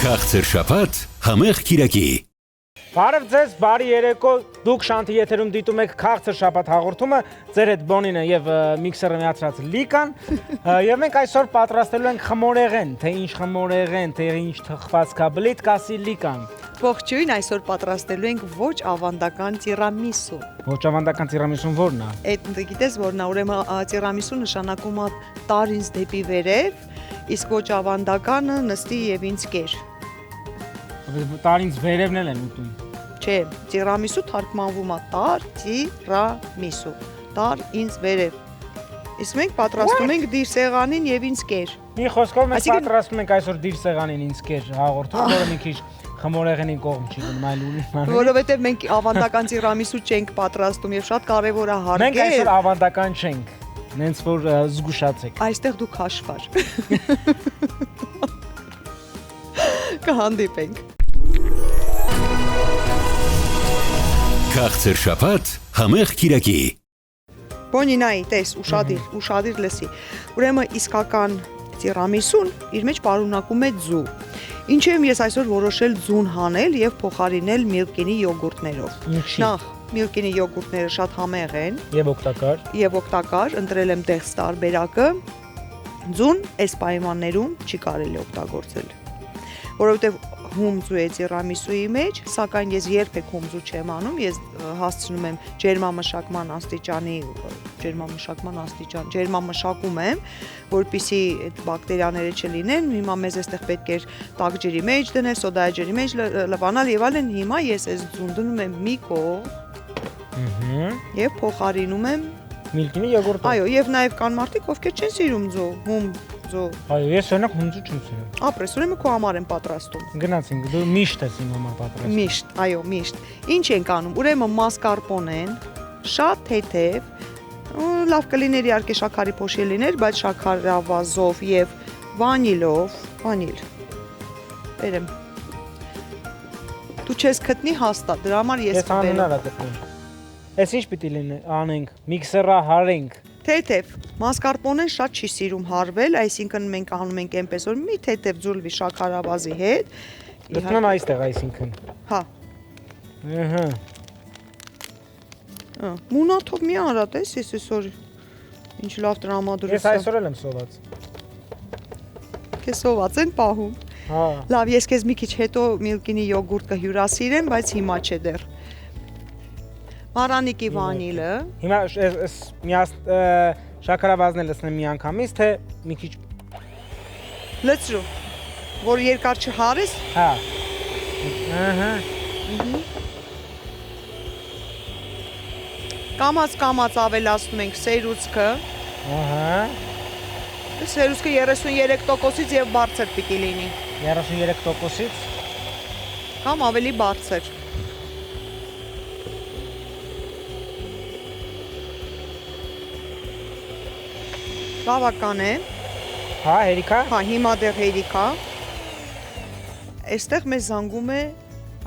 Քաղցր շաբաթ, համեղ կիրակի։ Բարև ձեզ, բարի երեկո, դուք Շանթի եթերում դիտում եք Քաղցր շաբաթ հաղորդումը, ձեր հետ Բոնինը եւ միքսերը միացրած Լիկան, եւ մենք այսօր պատրաստելու ենք խմորեղեն, թե ինչ խմորեղեն, թե ինչ թխվածքաբլիթ կասի Լիկան։ Ողջույն, այսօր պատրաստելու ենք ոչ ավանդական տիրամիսու։ Ոչ ավանդական տիրամիսուն ո՞րն է։ Այդ գիտես որն է, ուրեմն տիրամիսու նշանակում է տար ինձ դեպի վերև, իսկ ոչ ավանդականը նստի եւ ինձ կեր։ Տար ինձ վերևն էլ են ուտում։ Չէ, տիրամիսու թարգմանվում է տար տիրամիսու, տար ինձ վերև։ Իսկ մենք պատրաստում ենք դիրսեղանին եւ ինձ կեր։ Մի խոսքով մենք պատրաստում ենք այսօր դիրսեղանին ինձ կեր հաղորդում, որը մի քիչ խմորեղենի կողմ չի գնում, այլ ուրիշ։ Որովհետեւ մենք ավանդական տիրամիսու չենք պատրաստում եւ շատ կարեւոր է հարգել։ Մենք այսօր ավանդական չենք, նենց որ զգուշացեք։ Այստեղ դուք հաշվար։ Կհանդիպենք։ Քաղցր շաբաթ, համեղ կիրակի։ Բոնինայի, տես, ուշադիր լսի։ Ուրեմն իսկական տիրամիսուն իր մեջ պարունակում է ձու։ Ինչեւ ես այսօր որոշել ձուն հանել եւ փոխարինել միլկինի յոգուրտներով։ Նախ միլկինի յոգուրտները շատ համեղ են եւ օգտակար, ընտրել եմ դեղս տարբերակը։ Ձուն այս պայմաններում չի կարելի օգտագործել, որովհետեւ հումձու է տիրամիսուի մեջ, սակայն ես երբեք հումձու չեմ անում, ես հասցնում եմ ջերմամշակում եմ, որպեսզի այդ բակտերիաները չլինեն։ Հիմա մեզ այստեղ պետք է տաք ջրի մեջ դնել, սոդայի ջրի մեջ լվանալ եւ այլն։ Հիմա ես այս ձուն դնում եմ մի կողմ եւ փոխարինում եմ միլկինի յոգուրտը։ Այո, եւ նաեւ կան մարդիկ, ովքեր չեն սիրում ձու, հումձու։ Այո, ես օրինակ հումձու չեմ սիրում։ Ապրես, ուրեմն քո համար եմ պատրաստում։ Գնացինք, դու միշտ ես իմ համար պատրաստում։ Միշտ, այո, միշտ։ Ինչ ենք անում։ Ուրեմն մասկարպոնեն, շատ թեթև, լավ կլիներ իհարկե շաքարի փոշի լիներ, բայց շաքարավազով եւ վանիլով, վանիլ։ Բերեմ։ Դու չես գտնի հաստատ, դրա համար ես կբերեմ։ Ես անհնար է գտնում։ Էս ինչ պիտի լինի, անենք, միքսերա հարենք։ Թեթև, մասկարպոնեն շատ չի սիրում հարվել, այսինքն մենք անում ենք այնպես որ մի թեթև ձուլվի շաքարավազի հետ։ Գտնում եմ այստեղ, այսինքն։ Հա։ Մունաթով մի արա, տես, ես այսօր ինչ լավ տրամադրություն։ Ես այսօր էլ եմ սոված։ Քեզ սոված են պահում։ Հա։ Լավ, ես քեզ մի քիչ հետո միլկինի յոգուրտ կհյուրասիրեմ, բայց հիմա չէ դեռ։ Մարանիկի վանիլը։ Հիմա ես շաքարավազն էլ լցնեմ մի անգամից, թե մի քիչ լցրու, որ երկար չհարես։ Հա։ Կամած ավելացնում ենք սերուցքը։ Սերուցքը 33%-ից եւ բարձր պիտի լինի։ 33%-ից կամ ավելի բարձր։ Բավական է։ Հա, հերիքա։ Հա, հիմա դեռ հերիքա։ Այստեղ մեզ զանգում է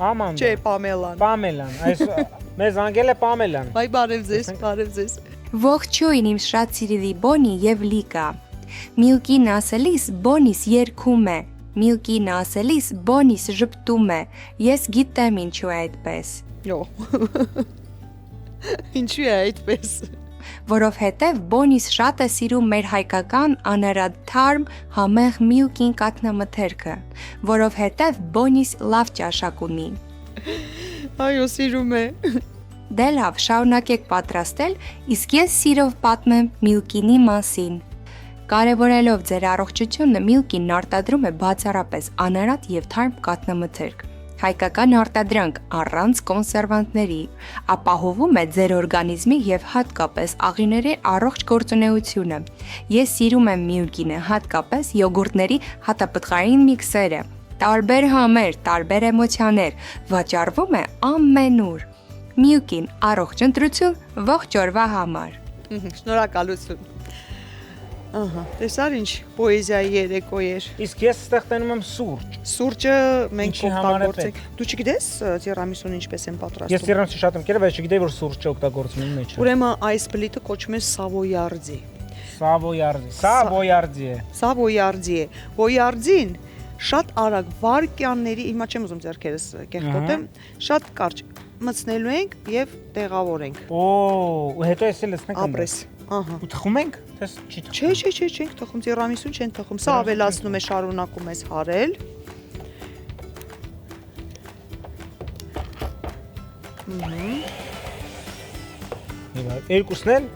Ամանդ։ Չէ, Պամելան։ Պամելան, այս մեզ անգել է Պամելան։ Բայ բարև ձեզ, բարև ձեզ։ Ողջույն իմ շատ սիրելի Բոնի եւ Լիկա։ Միլկին ասելիս Բոնիս երգում է։ Միլկին ասելիս Բոնիս ժպտում է։ Ես գիտեմ ինչու է այդպես։ Յո։ Ինչու է այդպես։ Որովհետև Բոնիս շատ է սիրում մեր հայկական անարադթարմ համեղ միլկին կաթնամթերքը, որովհետև Բոնիս լավ ճաշակ ունի։ Այո, սիրում է։ Դե լավ, շարունակեք պատրաստել, իսկ ես սիրով պատմեմ միլկինի մասին։ Կարևորելով ձեր առողջությունը, միլկինն արտադրում է բացառապես անարատ եւ թարմ կաթնամթերք։ Հայկական արտադրանք առանց կոնսերվանտների, ապահովում է ձեր օրգանիզմի եւ հատկապես աղիների առողջ գործունեությունը։ Ես սիրում եմ միլկինը, հատկապես յոգուրտների հատապտղային միքսերը։ Տարբեր համեր, տարբեր էմոցիաներ, վաճառվում է ամենուր։ Միլկին, առողջ ընտրություն ողջ օրվա համար։ Շնորհակալություն։ Ահա, տեսար ինչ պոեզիայի երեկո էր։ Իսկ ես ստեղ տենում եմ սուրճ։ Սուրճը մենք օգտագործենք։ Դու չգիտես տիրամիսուն ինչպես են պատրաստում։ Ես տիրամիսու շատ եմ կերել, բայց չգիտեի որ սուրճը օգտագործում են մեջ։ Ուրեմն այս բլիթը կոչվում է սավոյարդի։ Սավոյարդի։ Սավոյարդի է։ Սավոյարդի է։ Ոյարդին շատ արագ վարկյանների, հիմա չեմ ուզում ձեռքերս կեղտոտեմ, շատ կարճ մտցնելու ենք եւ տեղավորենք։ Օ, հետո էսի լցնենք։ Ապրես։ Ահա։ Ու թխում ենք, թե չի թխում։ Չէ, չենք թխում, տիրամիսուն չեն թխում։ Սա ավելացնում է, շարունակում ես հարել։ Երկուսն էլ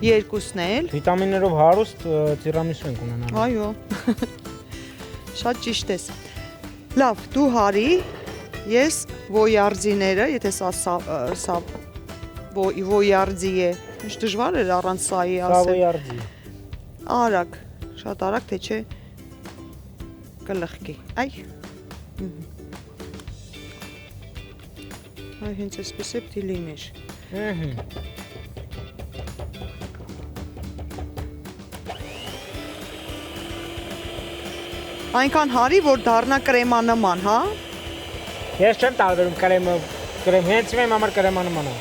Երկուսն էլ։ վիտամիններով հարուստ տիրամիսու ենք ունենալու։ Այո։ Շատ ճիշտ ես։ Լավ, դու հարի, ես ոյարձիները, եթե սա ոյարձի է, ինչ դժվար էր առանց սայի ասել։ Սա ոյարձի։ Արագ, շատ արագ, թե չէ կլխկի։ Այ։ Այ հենց այսպես է պիտի լիներ։ Այնքան հարի, որ դառնա կրեմանման, հա։ Ես չեմ տարբերում կրեմ, հենց իմ համար կրեմանման է։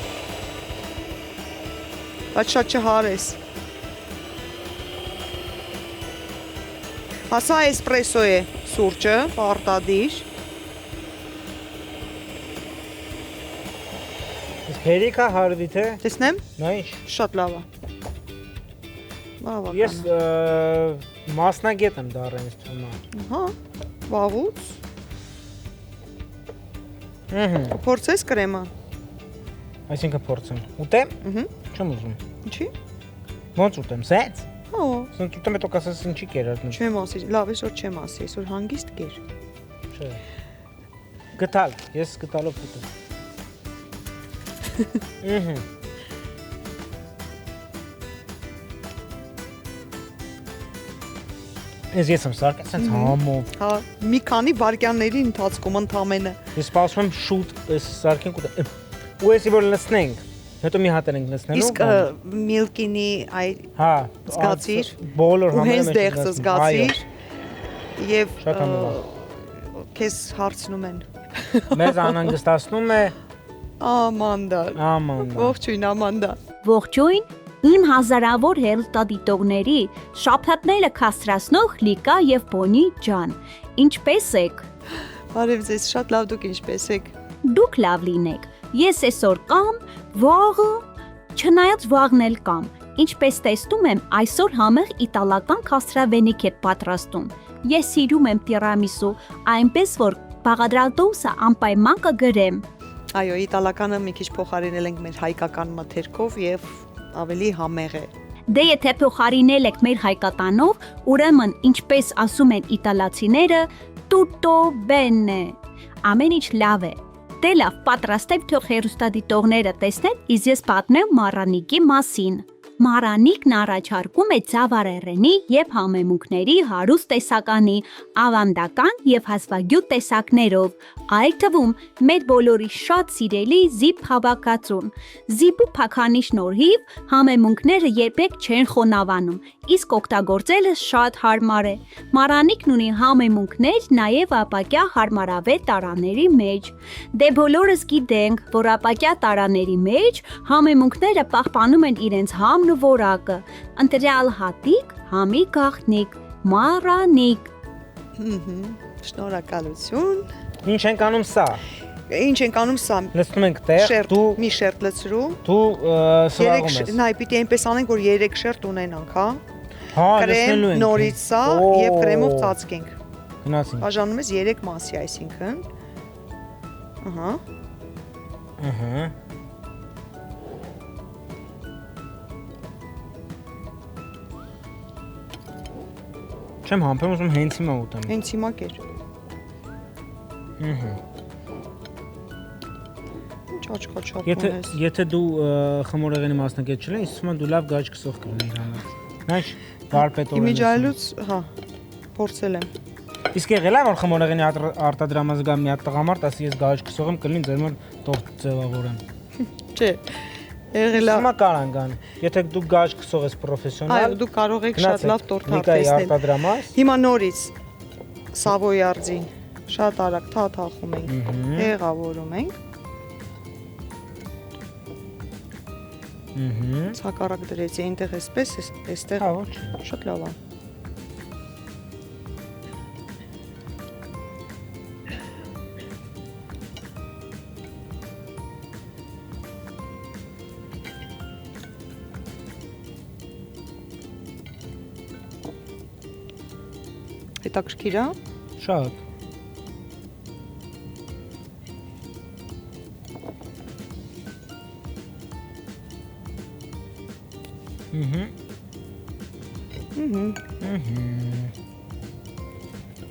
Բայց շատ չհարես։ Հասա էսպրեսո է սուրճը, պարտադիր։ Իսկ հերիքա հարվի թե։ Տեսնեմ։ Նա ինչ։ Շատ լավ է։ Բավական։ Ես մասնագետ եմ դառել ինձ թվում է։ Հա, վաղուց։ Փորձես կրեմը։ Այսինքն փորձեմ։ Ուտեմ։ Չեմ ուզում։ Ինչի։ Ոնց ուտեմ, սենց։ Հա։ Սենց ուտեմ հետո կասես ինչի կերած։ Չեմ ասի, լավ այսօր չեմ ասի, այսօր հանգիստ կեր։ Չէ։ Գտալ, ես գտալով ուտեմ։ Ես եմ սարքել սենց համով։ Հա, մի քանի վարկյանների ընթացքում ընդամենը։ Ես սպասում եմ շուտ այս սարքենք ուտեմ։ Ու էսի որ լցնենք, հետո մի հատ ենք լցնելու։ Իսկ միլկինի այ հա, զգացիր։ բոլոր Ու համերը հենց դեղսը զգացիր։ Եվ Շատ համով։ քեզ հարցնում են։ Մեզ անհանգստացնում է Ամանդա։ Ամանդա։ Ողջույն Ամանդա։ Ողջույն, իմ հազարավոր հերթադիտողների շաբաթները քաստրացնող Լիկա եւ Բոնի ջան։ Ինչպե՞ս եք։ Բարև ձեզ, շատ լավ, դուք ինչպե՞ս եք։ Դուք լավ լինեք։ Ես այսօր կամ վաղը, չնայած վաղն էլ կամ։ Ինչպես տեսնում եմ, այսօր համեղ իտալական քաստրավենիք եք պատրաստում։ Ես սիրում եմ տիրամիսու, այնպես որ բաղադրատոմսը անպայման կգրեմ։ Այո, իտալականը մի քիչ փոխարինել ենք մեր հայկական մթերքով եւ ավելի համեղ է։ Դե եթե փոխարինել եք մեր հայկականով, ուրեմն ինչպես ասում են իտալացիները, tutto bene։ Ամեն ինչ լավ է։ Դե լավ, պատրաստեք թող հերոստադիտողները տեսնեն, իսկ ես պատմեմ Մարանիկի մասին։ Մարանիկն առաջարկում է ծավալերենի եւ համեմունքների հարուստ տեսականի, ավանդական եւ հազվագյուտ տեսակներով, այդ թվում մեր բոլորի շատ սիրելի զիպ հավաքածուն։ Զիպու փականի շնորհիվ համեմունքները երբեք չեն խոնավանում, իսկ օգտագործելը շատ հարմար է։ Մարանիկն ունի համեմունքներ նաեւ ապակյա հարմարավետ տարաների մեջ։ Դե բոլորս գիտենք, որ ապակյա տարաների մեջ համեմունքները պահպանում են իրենց համն ու որակը, ընտրյալ հատիկ, համի գաղտնիք, Մարանիկ։ Շնորհակալություն։ Ինչ ենք անում սա։ Ինչ ենք անում սա։ Լցնում ենք տեղ, Շերտ, մի շերտ լցրու։ դու սվաղում ես։ Նայ, պիտի այնպես անենք, որ 3 շերտ ունենանք, հա։ Հա, Կրեմ, լցնելու ենք։ նորից սա եւ կրեմով ծածկենք։ Գնացինք։ Բաժանում ես 3 մասի, այսինքն։ Ահա։ Ահա։ Չեմ համբերում, ուզում հենց հիմա ուտեմ։ Հենց հիմա կեր։ Ինչ աչքաչափ ունես։ Եթե դու խմորեղենի մասնակից չլինես, ինձ թվում է դու լավ գաճ կսող կլինեիր համար։ Նայ, բարպետորեն։ Իմիջայլուց, հա, փորձել եմ։ Իսկ եղել է որ խմորեղենի արտադրամաս գա մի հատ տղամարդ, ասի ես գաճ կսող եմ, կլինի ձեր մոտ տորտ ձևավորեմ։ Չէ։ Եղել է։ Հիմա կարան գան։ Եթե դու գաճ կսող ես պրոֆեսիոնալ, Այո, դու կարող եք շատ լավ տորտ Նիկայի արտեսնել։ արտադրամաս։ Հիմա նորից սավոյարձին շատ արագ թաթախում ենք, հեղավորում ենք։ Ցակարակ դրեցի, այնտեղ էսպես, այստեղ Հա, ոչ։ շատ լավ է։ Հետաքրքիր է։ Շատ։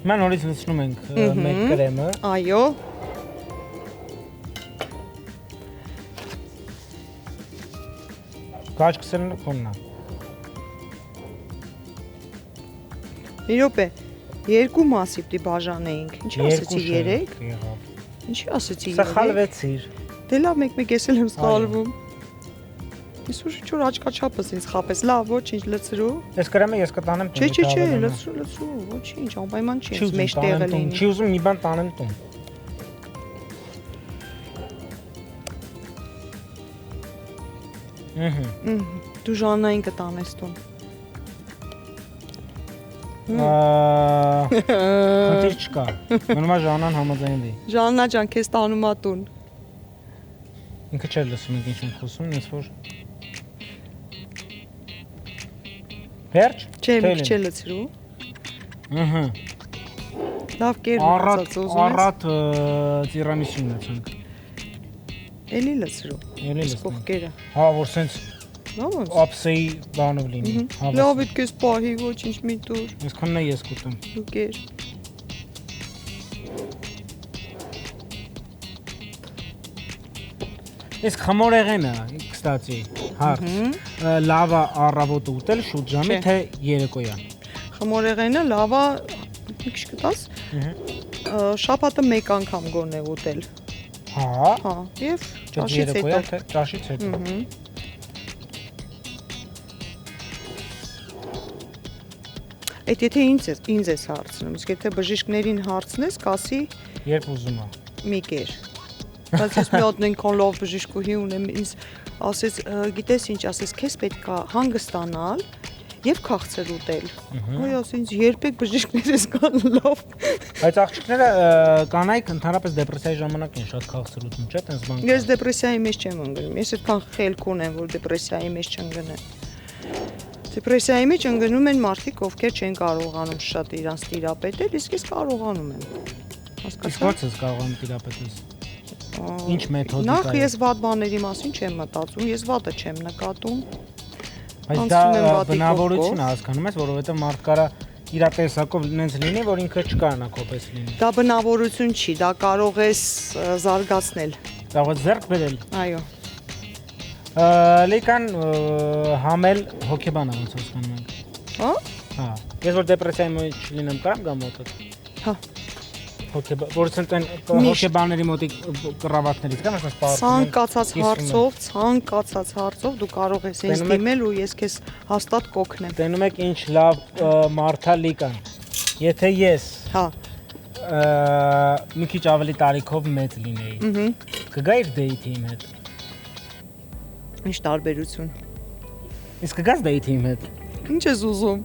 Ման նորից լցնում ենք մեկ կրեմը։ Այո։ Կաչկսելն քոննա։ Մի րոպե, երկու մասի պիտի բաժանեինք։ Ինչի ասեցի 3։ Ինչի ասեցի 3։ Սխալվեցիր։ Դե լավ, մեկ-մեկ ես էլ եմ սխալվում։ Իսուր ինչ-որ աչքաչափս ինձ խապես, լավ, ոչինչ լցրու։ Այս կրեմը ես կտանեմ տուն։ Չէ, լցրու, ոչինչ, անպայման չի, ինձ մեջ տեղը լինի։ Չի ուզում մի բան տանեմ տուն։ Դու Ժաննային կտանես տուն։ Խնդիր չկա։ Նորմալ Ժաննան համաձայնվի։ Ժաննա ջան, քեզ տանում ա տուն։ Ինքը չէր լսում ինչ եմ խոսում, ինձ որ Վերջ։ Չէ, մի քիչ լցրու։ Լավ կեր մնացած ուզում ես։ Առատ տիրամիսու ունեցանք։ Էլի լցրու։ Էլի լցնենք։ Կողքերը։ Հա, որ սենց Լավ ոնց։ ապսեի բանով լինի։ Լավ է քեզ պահի, ոչինչ մի տուր։ Այսքանն է ես կուտեմ։ Դու կեր։ Այս խմորեղենը, կստացի, հարց, լավա առավոտը ուտել շուտ ժամի, թե երեկոյան։ Խմորեղենը լավա մի քիչ կտաս։ Շաբաթը մեկ անգամ գոնե ուտել։ Հա։ Հա, եւ ճաշից հետո։ Ճաշից հետո։ Այդ եթե ինձ ես հարցնում, իսկ եթե բժիշկներին հարցնես, կասի Երբ ուզում է։ մի կեր։ Բայց ես մի հատ նույնքան լավ բժիշկուհի ունեմ, ինձ ասեց, գիտես ինչ, ասեց, քեզ պետք է հանգստանալ եւ քաղցր ուտել։ Ոյ ասենց երբեք բժիշկներս կան լավ։ Բայց աղջիկները կանայք ընդհանրապես դեպրեսիայի ժամանակ են շատ քաղցր ուտում, չէ՞, տենց բան։ Ես դեպրեսիայի մեջ չեմ ընկնում։ Ես այդքան խելք ունեմ, որ դեպրեսիայի մեջ չընկնեմ։ Դեպրեսիայի մեջ ընկնում են մարդիկ, ովքեր չեն կարողանում շատ իրանց տիրապետել, իսկ ես կարողանում եմ։ Իսկ ո՞նց ես կարողանում տիրապետել։ Ինչ մեթոդիկա։ Նախ ես վատ բաների մասին չեմ մտածում, ես վատը չեմ նկատում։ Բայց դա բնավորություն է, հասկանում ես, որովհետև մարդ կարա իր տեսակով նենց լինի, որ ինքը չկարանա կոպես լինի։ Դա բնավորություն չի, դա կարող ես զարգացնել։ Կարող ես ձեռք բերել։ Այո։ Լեկան համել հոգեբան ոնց հասկանում ենք։ Հա։ Հա։ Ես որ դեպրեսիայի մեջ լինեմ, կարամ գամ մոտդ։ Հա։ Որից են հոգեբանների մոտի կռավատներից կամ ասես պարզում ցանկացած հարցով դու կարող ես ինձ դիմել ու ես քեզ հաստատ կօգնեմ։ Տենում եք ինչ լավ մարդա Լիկան։ Եթե ես հա մի քիչ ավելի տարիքով մեծ լինեի, կգայիր դեյթի իմ հետ։ Ինչ տարբերություն։ Իսկ կգաս դեյթի իմ հետ։ Ինչ ես ուզում։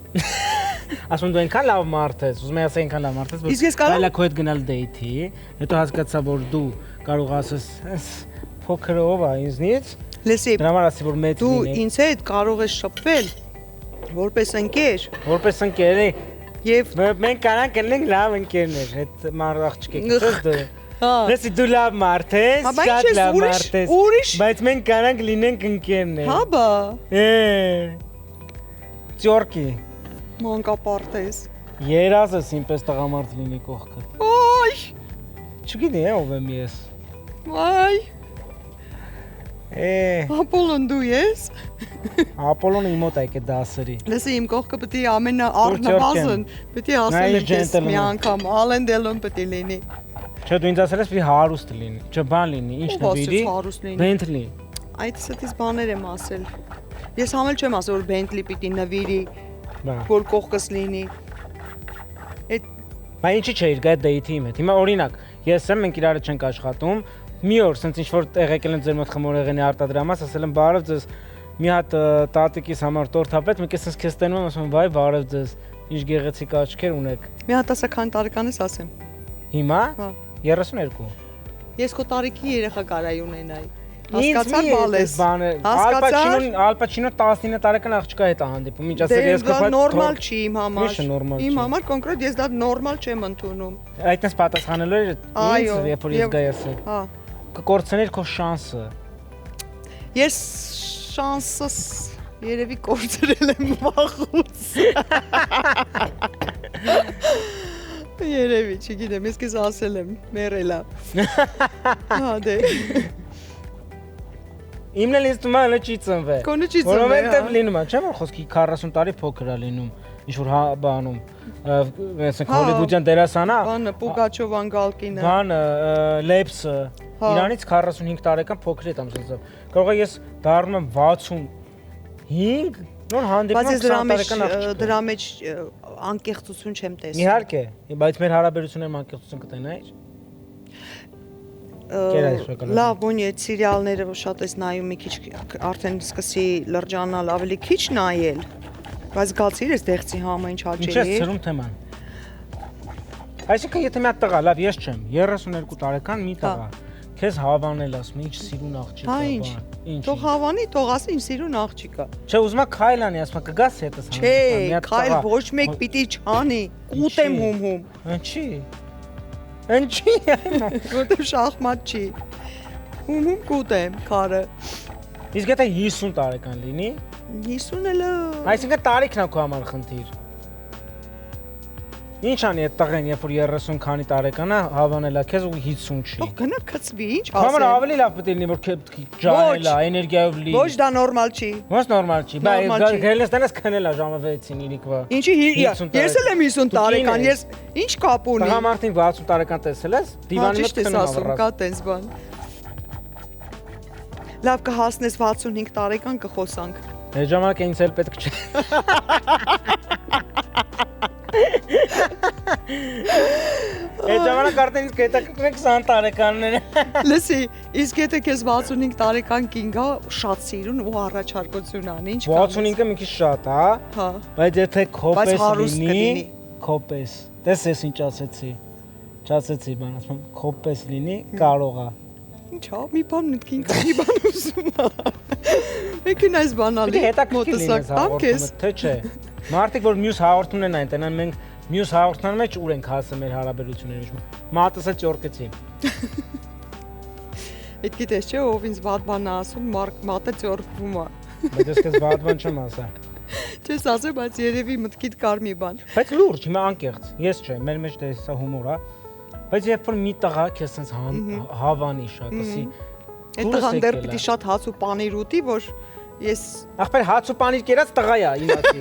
Ասում դու այնքան լավ մարդ ես, ուզում ես ասել այնքան լավ մարդ ես, որ այլա քո հետ գնալ դեյթի, հետո հասկացա, որ դու կարող ասես, փոքր ով է ինձնից։ Լսի, դրա համար ասի, որ մեծ լինի։ Դու ինձ հետ կարող ես շփվել որպես ընկեր։ Որպես ընկեր, եւ մենք կանանք լինենք լավ ընկերներ, այդ մարդ աղջիկ ես դու։ Հա։ Լսի, դու լավ մարդ ես, շատ լավ մարդ ես, բայց մենք կանանք լինենք ընկերներ։ Հա բա։ Ճորկի։ Մանկապարտ ես։ Երազս ինպես տղամարդ լինի կողքը։ Այ։ Չգիտի ով եմ ես։ Այ։ Ապոլոն դու ես։ Ապոլոնը իմ մոտ է եկել դասերի։ Լսի, իմ կողքը պետք է ամենաառնվազն, պետք է ասել ես մի անգամ, Ալենդելոն պետք է լինի։ Չէ, դու ինձ ասել ես պիտի հարուստ լինի, չէ, բան լինի, ինչ նվիրի, Բենթլի։ Այդ սթից բաներ եմ ասել։ Ես համել չեմ ասել, որ Բենթլի պիտի նվիրի, որ կողքս լինի։ Բայց ինչի՞ չէ իր գա դեյթի իմ հետ։ Հիմա օրինակ, ես եմ, մենք իրար չենք աշխատում, մի օր սենց ինչ-որ տեղ եկել են ձեր մոտ խմորեղենի արտադրամաս, ասել եմ բարև ձեզ, մի հատ տատիկիս համար տորտ հապեց, մենք ես քեզ տենում եմ, ասում եմ վայ բարև ձեզ, ինչ գեղեցիկ աչքեր ունեք։ Մի հատ ասա քանի տարեկան ես ասեմ։ Հիմա? Հա։ 32։ Ես քո տարիքի երեխա կարայի ունենայի։ Հասկացար բալես։ Al Pacino 19 տարեկան աղջկա հետ է հանդիպում, ինչ ասել ես Դա նորմալ չի իմ համար։ Միշտ նորմալ չի։ Իմ համար կոնկրետ ես դա նորմալ չեմ ընդունում։ Այդպես պատասխանելու էր ինձ, երբ որ ես գայ ասել։ Հա։ Կկորցներ քո շանսը։ Ես շանսս երևի կորցրել եմ վախուց։ Երևի, չգիտեմ, ես քեզ ասել եմ, մեռելա։ Հա, դե։ Իմն էլ ինձ թվում է հələ չի ծնվել։ Կոնը չի ծնվել։ Որովհետև լինում է, չէ՞ որ խոսքի 40 տարի փոքր է լինում, ինչ որ բանում, այսինքն հոլիվուդյան դերասանա, Բանը Պուգաչովան Գալկինը։ Բանը Լեպսը, իրանից 45 տարեկան փոքր է տամ ասած։ Կարող է ես դառնում եմ 65, նոր հանդիպում եմ 20 տարեկան աղջիկ։ Դրա մեջ անկեղծություն չեմ տեսնում։ Իհարկե, բայց մեր հարաբերություններում անկեղծություն կտենայիր։ Լավ, բոնի այդ սիրիալները որ շատ ես նայում մի քիչ արդեն սկսի լրջանալ, ավելի քիչ նայել։ Բայց գացիր ես դեղցի համը ինչ Ինչ ես հաճելի։ ծրում թեման։ Այսինքն եթե մի հատ տղա, լավ, ես չեմ, 32 տարեկան մի տղա, քեզ հավանել ասում, ինչ սիրուն աղջիկ Հա է, ինչ։ ինչ։ Թող հավանի, թող ասի ինչ սիրուն աղջիկ է։ Չէ, ուզում եմ քայլանի, ասում եմ կգաս հետս Չէ, քայլ ոչ մեկ պիտի չանի, կուտեմ հում։ Ինչի։ Ինչի։ Որտեղ շախմատ չի։ Հում կուտեմ քարը։ Իսկ եթե 50 տարեկան լինի, 50 էլ այսինքն տարիքն է քո համար խնդիր։ Ինչ անի այդ տղեն, երբ որ 30 քանի տարեկան է, հավանելա քեզ ու 50 չի։ Թող գնա քծվի, ինչ Համար ասեմ։ ավելի լավ պետք է լինի, որ ջանելա, էներգիայով լի։ Ոչ դա նորմալ չի։ Ոնց նորմալ չի։ Բայց Նորմալ չի։ գելես տենես քնելա ժամը 6-ին իրիկվա։ Ինչի ես էլ եմ 50 տարեկան, ես ինչ կապ ունի։ Տղամարդին 60 տարեկան տեսել ես, դիվանի մեջ քնում ասում, կա տենց բան։ Լավ կհասնես 65 տարեկան կխոսանք։ Այդ ժամանակ ինձ էլ պետք չէ։ Այդ ժամանակ արդեն իսկ հետաքրքրում է 20 տարեկանները։ Լսի, իսկ եթե քեզ 65 տարեկան կին գա, շատ սիրուն ու առաջարկություն անի, ինչ 65-ը մի քիչ շատ, հա։ Հա։ Բայց եթե քոպես հարուստ լինի, կլինի։ քոպես։ Տես ես ինչ ասեցի։ Չասեցի բան, ասում եմ, քոպես լինի, կարող է։ Ինչա, մի բան մտքին կա, մի բան ուզում եմ։ Եկին այս բանալի Պետք է հետաքրքիր լինես մոտոսակ քեզ։ հաղորդումը, թե չէ։ Մարդիկ որ մյուս հաղորդումն են այնտենան, մենք մյուս հաղորդման մեջ ուր ենք հասել մեր հարաբերությունների մեջ։ Մատս է ճորկեցի։ Այդ գիտես չէ, ով ինձ վատ բան է ասում, մատը ծորկվում է։ Բայց ես քեզ բադ բան չեմ ասա։ Չես ասել, բայց երևի մտքիդ կար մի բան։ Բայց լուրջ, հիմա անկեղծ։ Ես չէ, մեր մեջ դա հեսա հումոր է։ Բայց երբ որ մի տղա քեզ sense հավանի շատ, ասի։ Այդ տղան դեռ պիտի շատ հաց ու պանիր ուտի, որ ես Ախպեր հաց ու պանիր կերած տղա է, իմացի։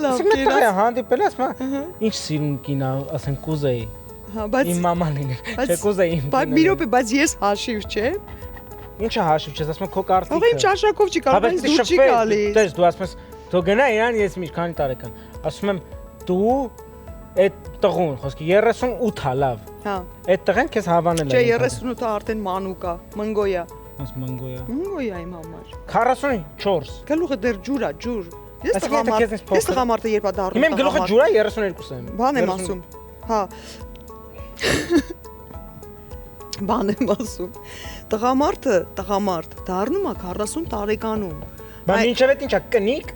լավ Իսկ մեր տղա կերած։ հանդիպել ես, մա։ Ինչ սիրուն կինա, ասեն կուզեի։ Հա, բայց Իմ մաման լինի։ Չէ, կուզեի իմ։ բայց մի րոպե, բայց ես հաշիվ չէ։ Ինչը հաշիվ չես, ասում քո կարծիքը։ Ով իմ ճաշակով չի կարող, ինձ դուր չի գալիս։ Դες դու ասում ես, դու գնա իրան, ես մի քանի տարեկան։ Ասում եմ, դու այդ տղուն, խոսքի 38-ա, լավ։ Հա։ Այդ տղեն քեզ հավանել է։ Չէ, 38-ը արդեն մանուկ է, մնգոյա։ Ոնց մնգոյա։ Մնգոյա իմ համար։ 44։ Գլուխը դեռ ջուր է, ջուր։ Ես Այսինքն եթե քեզ ինձ փոքր- տղամարդը երբ է դառնում։ Հիմա իմ գլուխը ջուր է 32 եմ։ Բան եմ ասում։ Հա։ Բան եմ ասում։ Տղամարդ դառնում է 40 տարեկանում։ Բայց ինչև է ինչա կնիկ։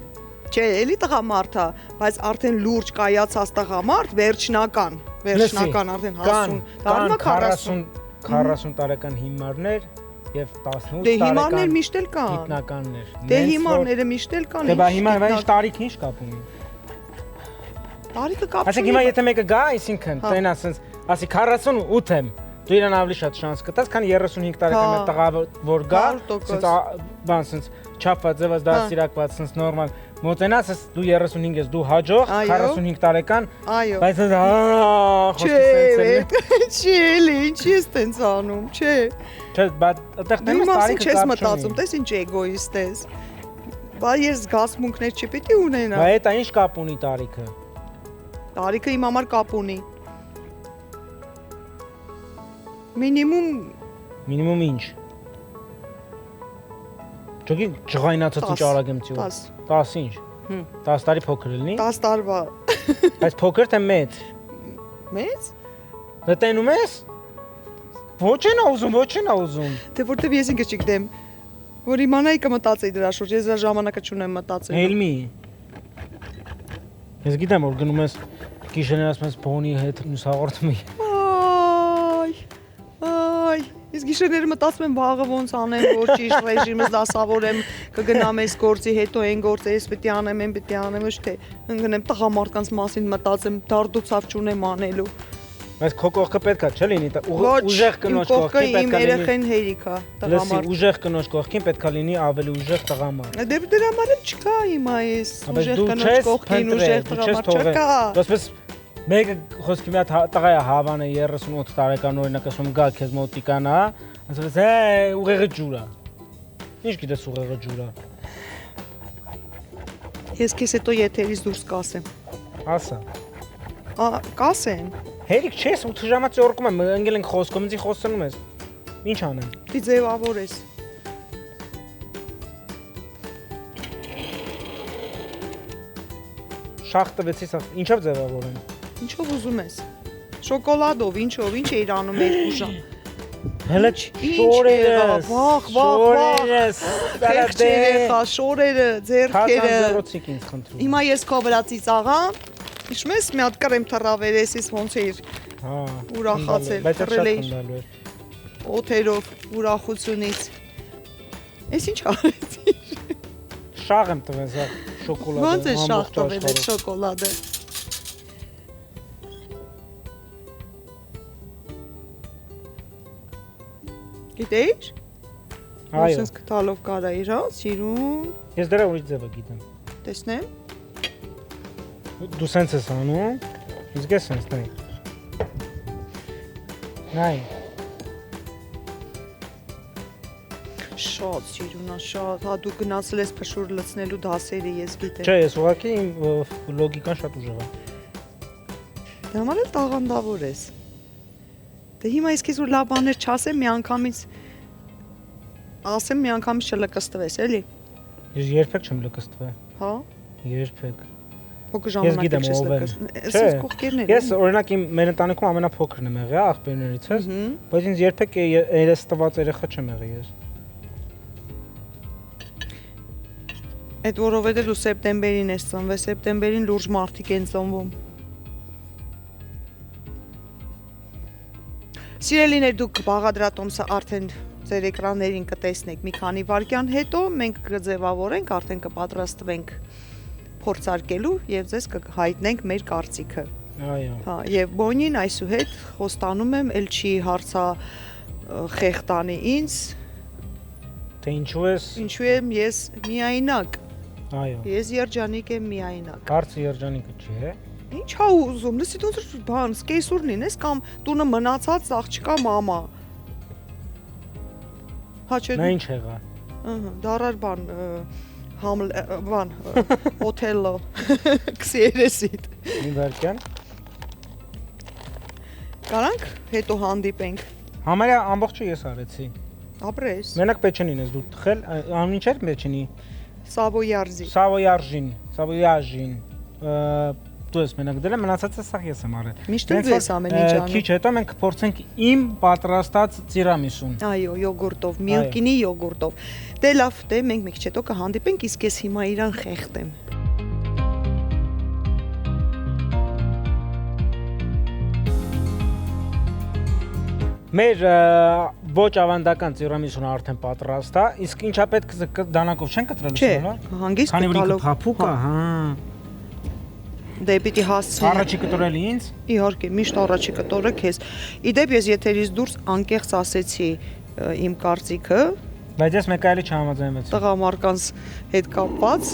Չէ, էլի տղամարդ է, բայց արդեն լուրջ կայացած տղամարդ վերջնական արդեն հասուն։ Դառնում է 40 տարեկան հիմարներ եւ 18 Դե հիմարներ տարեկան միշտ էլ կան։ գիտնականներ։ Դե հիմարները միշտ էլ կան։ Դե բա հիմա ինչ տարիք ինչ կապ ունի։ Տարիքը կապ Ասենք հիմա եթե մեկը գա, այսինքն տենա ասենց, ասի 48 եմ, դու իրան ավելի շատ շանս կտաս, քան 35 տարեկան տղա որ գա, ասենց բան ասենց չափված ձևած դաստիարակված ասենց նորմալ մոտենաս, դու 35 ես, դու հաջող 45 տարեկան, Այո։ բայց խոսքի սենսը։ Չի էլի, ինչի ես տենց անում, չէ։ Չէ, բայց այդտեղ Դու տենաս մասի տարիքը չես կապ մտածում, չունի։ տես ինչ էգոիստ ես։ Բա ես զգացմունքներ չպիտի ունենա։ Բայց դա ինչ կապ ունի տարիքը։ Տարիքը իմ համար կապ ունի։ Մինիմում ինչ։ Ճոգի ջղայնացած ինչ արագ եմ ծյուղ։ 10 ինչ։ 10 տարի փոքր լինի։ 10 տարվա։ Բայց փոքր թե մեծ։ Մեծ։ Դա տենում ես։ Ոչինչ ուզում։ Դե որտեվ ես ինքս չգիտեմ, որ իմանայի կմտածեի դրա շուրջ, ես դրա ժամանակը չունեմ մտածելու։ Էլմի։ Ես գիտեմ որ գնում ես գիշերները ասում ես բոնի հետ նույնս հաղորդում ես։ Այ, ես գիշերները մտածում եմ վաղը ոնց անեմ, որ ճիշտ ռեժիմս դասավորեմ, կգնամ այս գործի, հետո այն գործը ես պետք է անեմ, այն պետք է անեմ, ոչ թե ընկնեմ տղամարդկանց մասին մտածեմ, դարդուցավ չունեմ անելու։ Բայց քո կողքը պետքա չէ լինի, ուժեղ կնոջ կողքին իմ երեխեն հերիքա, տղամարդ։ Լսի, ուժեղ կնոջ կողքին պետքա լինի ավելի ուժեղ տղամարդ։ Դե դրա համար էլ չկա հիմա այս ուժեղ կնոջ կողքին ուժեղ տղամարդ չկա։ Դասպես մեկը խոսքի մի հատ տղա է Հավանը 38 տարեկան օրինակ ասում գա քեզ մոտիկանա, ասում է ուղեղը ջուրա։ Ինչ գիտես ուղեղը ջուրա։ Ես քեզ հետո եթերից դուրս կասեմ։ Ասա։ Կասեմ։ Հերիք չես 8 ժամից օրկում եմ, ընկել ենք խոսքում, ինձ խոսնում ես։ Ինչ անեմ։ Դի ձևավորես։ Շախ տվեցի, ինչով ձևավորեմ։ Ինչով ուզում ես։ Շոկոլադով, ինչով, ինչ էիր անում 2 ժամ։ Հələ շորերս։ Վախ։ Երեխա, շորերը, ձեռքերը։ Հազարոցիկ ինձ խնդրում։ Հիմա ես քո վրա ծիծաղամ։ Հիշում ես մի հատ կրեմ թռավեր էսից ոնց էիր։ Հա։ Ուրախացել, թռել էիր օթերով ուրախությունից։ Էս ինչ արեցի։ Շաղ եմ տվել սա շոկոլադը։ Ոնց է շաղ տվել այդ շոկոլադը։ Գիտեիր։ Այո։ Ոնց կտալով կարայիր, հա, սիրուն։ Ես դրա ուրիշ ձևը գիտեմ։ Տեսնեմ։ Դու սենց ես անում, իսկ ես սենց նայ։ Նայ։ Շատ սիրունա, շատ, հա դու գնացել ես փշուր լցնելու դասերի, ես գիտեմ։ Չէ, ես ուղղակի իմ լոգիկան շատ ուժեղ է։ Դե համար էլ տաղանդավոր ես։ Դե հիմա ես քեզ որ լավ բաներ չասեմ, միանգամից ասեմ, միանգամից չլկստվես, էլի։ Ես երբեք չեմ լկստվել։ Հա։ Երբեք։ Փոքր ժամանակ չես լկստվել։ Ես կողքերն եմ։ Ես օրինակ իմ մեր ընտանիքում ամենափոքրն եմ եղել, աղբերներից ես, բայց ինձ երբեք երես տված երեխա չեմ եղել ես։ Այդ որովհետև դու սեպտեմբերին ես ծնվել, սեպտեմբերին լուրջ մարդիկ են ծնվում։ Սիրելիներ, դուք Բաղադրատոմսը արդեն ձեր էկրաններին կտեսնեք մի քանի վայրկյան հետո, մենք կձևավորենք, արդեն կպատրաստվենք փորձարկելու եւ ձեզ կհայտնենք մեր կարծիքը։ Այո։ Հա, եւ Բոնին այսուհետ խոստանում եմ, ել չի հարցա խեղտանի ինձ։ Թե ինչու ես։ Ինչու եմ ես միայնակ։ Այո։ Ես երջանիկ եմ միայնակ։ Հարցը երջանիկը չի, հե։ Ինչ հա ուզում, լսի ոնց բան, սկեսուր լինես կամ տունը մնացած աղջկա մամա։ Հա չէ։ Նա ինչ եղա։ Ահա, դարար բան, բան, Օթելլո, քսերեսիդ։ Մի վարքյան։ Կարանք հետո հանդիպենք։ Համարյա ամբողջը ես արեցի։ Ապրես։ Մենակ պեչենին ես դու թխել, անուն ինչ էր պեչենի։ Սավոյարզի։ Սավոյարժին։ Դու ես մենակ դրել, մնացածը սա ես եմ արել։ Միշտ դու ես ամեն ինչ անում։ Քիչ հետո մենք կփորձենք իմ պատրաստած տիրամիսուն։ Այո, յոգուրտով, միլկինի յոգուրտով։ Դե լավ, դե մենք մի քիչ հետո կհանդիպենք, իսկ ես հիմա իրան խեղտեմ։ Մեր ոչ ավանդական տիրամիսուն արդեն պատրաստ է, իսկ ինչա պետք դանակով չեն կտրել Չէ, հա։ հանգիստ Քանի որ ինքը կտալով։ փափուկ է, հա։ Դե պիտի հասցնի։ Առաջի կտրելի ինձ։ Իհարկե, միշտ առաջի կտորը քեզ։ Իդեպ ես եթերից դուրս անկեղծ ասեցի իմ կարծիքը, Բայց ես մեկ այլի չհամաձայնվեցի։ տղամարկանց հետ կապված,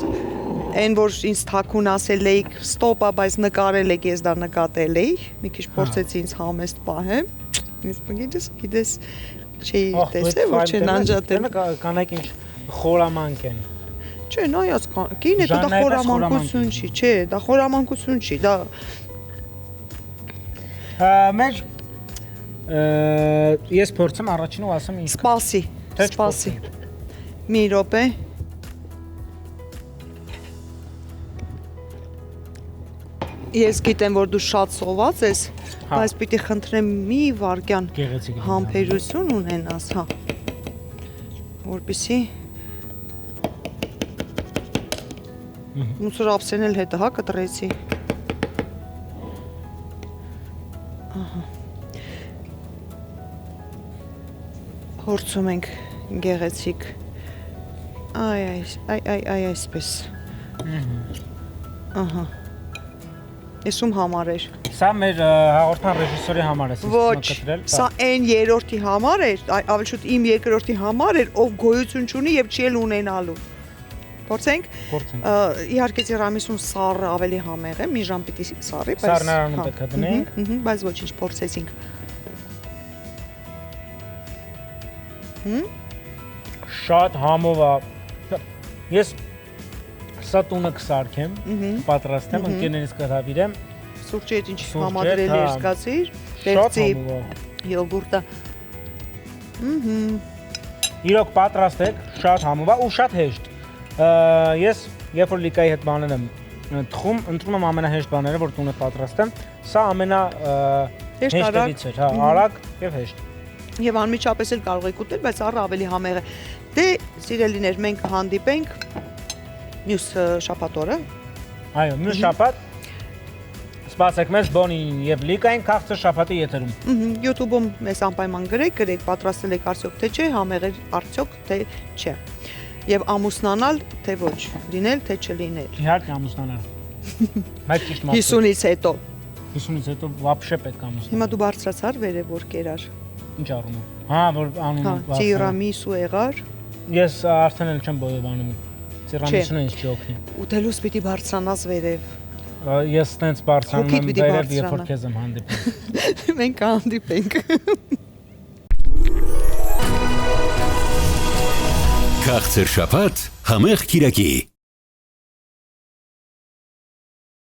այն որ ինձ թաքուն ասել էիք, ստոպա, բայց նկարել եք, ես դա նկատել էի, մի քիչ փորձեցի ինձ համեստ պահեմ։ Ես գիտես, չի տեսել, որ չեն անջատել։ Կանայք ինչ խորամանկ են։ Չէ, նայած կին է, դա խորամանկություն չի, չէ, դա խորամանկություն չի, դա Մեր ես փորձեմ առաջինը ասեմ ինչ։ սպասի, սպասի։ Մի րոպե։ Ես գիտեմ, որ դու շատ սոված ես, Հա։ բայց պիտի խնդրեմ մի վարքյան Գեղեցիկ լինի, համբերություն ունենաս, հա։ Որպեսզի Մուսոր ապսեն էլ հետը, հա, կտրեցի։ Ահա։ Փորձում ենք գեղեցիկ։ Այ, այսպես։ Ահա։ Ես ում համար էր։ Սա մեր հաղորդման ռեժիսորի համար է Ոչ, սա այն երրորդի համար էր, ավելի շուտ իմ երկրորդի համար էր, ով գոյություն չունի եւ չի էլ ունենալու։ Փորձենք։ Իհարկե տիրամիսուն սառը ավելի համեղ է, մի ժամ պիտի սառի, բայց Սառնարանը պետք է դնենք։ Բայց ոչինչ, փորձեցինք։ Շատ համով է։ Ես սա տունը կսարքեմ, պատրաստեմ, ընկերներից կհրավիրեմ։ Սուրճի հետ ինչ համադրել էր զգացիր, դեղցի յոգուրտը։ Իրոք պատրաստեք, շատ համով է ու շատ հեշտ։ Ես երբ որ լիկայի հետ բաներ եմ թխում, ընտրում եմ ամենահեշտ բաները, որ տունը պատրաստեմ։ Սա ամենահեշտից էր, հա, արագ եւ հեշտ։ Եվ անմիջապես էլ կարող եք ուտել, բայց առը ավելի համեղ է։ Դե, սիրելիներ, մենք հանդիպենք մյուս շաբաթ օրը։ Այո, մյուս շաբաթ։ Սպասեք մեզ Բոնին եւ Լիկային քաղցր շաբաթի եթերում։ YouTube-ում մեզ անպայման գրեք, պատրաստել եք արդյոք թե չէ, համեղ է արդյոք թե չէ։ Եվ ամուսնանալ, թե ոչ, լինել, թե չլինել։ Իհարկե ամուսնանալ։ Բայց ճիշտ մասը։ 50-ից հետո։ 50-ից հետո вообще պետք է ամուսնանալ։ Հիմա դու բարձրացար վերև որ կերար։ Ինչ առումով։ Հա, որ անունը Հա, տիրամիսու եղար։ Ես արդեն էլ չեմ բոյովանում։ Տիրամիսուն ինձ չի օգնի։ Ուտելուց պիտի բարձրանաս վերև։ Ես տենց բարձրանում եմ Հոգիդ վերև, պիտի երբ որ բարձրանա։ քեզ եմ հանդիպում։ Մենք հանդիպենք։ Քաղցր շաբաթ համեղ կիրակի